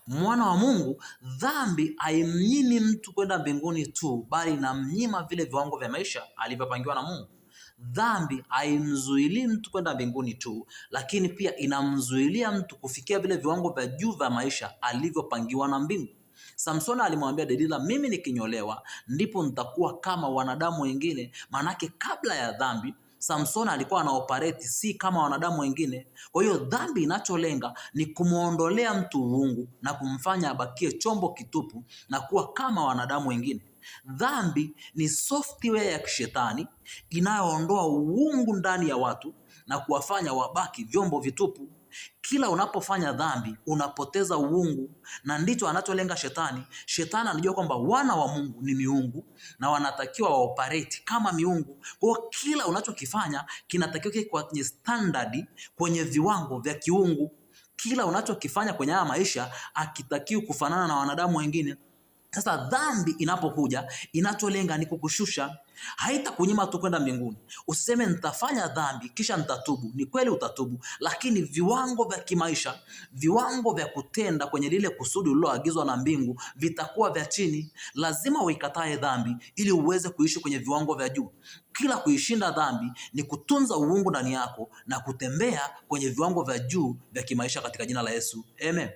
mwana wa Mungu, dhambi haimnyimi mtu kwenda mbinguni tu, bali inamnyima vile viwango vya maisha alivyopangiwa na Mungu. Dhambi haimzuilii mtu kwenda mbinguni tu, lakini pia inamzuilia mtu kufikia vile viwango vya juu vya maisha alivyopangiwa na mbingu. Samsoni alimwambia Delila, mimi nikinyolewa ndipo nitakuwa kama wanadamu wengine. Manake kabla ya dhambi Samsoni alikuwa anaoperate si kama wanadamu wengine. Kwa hiyo dhambi inacholenga ni kumuondolea mtu uungu na kumfanya abakie chombo kitupu na kuwa kama wanadamu wengine. Dhambi ni software ya kishetani inayoondoa uungu ndani ya watu na kuwafanya wabaki vyombo vitupu. Kila unapofanya dhambi unapoteza uungu, na ndicho anacholenga shetani. Shetani anajua kwamba wana wa Mungu ni miungu na wanatakiwa waoperate kama miungu. Kwa kila unachokifanya kinatakiwa kwenye standard, kwenye viwango vya kiungu. Kila unachokifanya kwenye haya maisha hakitakiwi kufanana na wanadamu wengine. Sasa dhambi inapokuja inacholenga ni kukushusha. Haitakunyima tu kwenda mbinguni. Usiseme nitafanya dhambi kisha nitatubu. Ni kweli utatubu, lakini viwango vya kimaisha, viwango vya kutenda kwenye lile kusudi uliloagizwa na mbingu vitakuwa vya chini. Lazima uikatae dhambi ili uweze kuishi kwenye viwango vya juu. Kila kuishinda dhambi ni kutunza uungu ndani yako na kutembea kwenye viwango vya juu vya kimaisha katika jina la Yesu. Amen.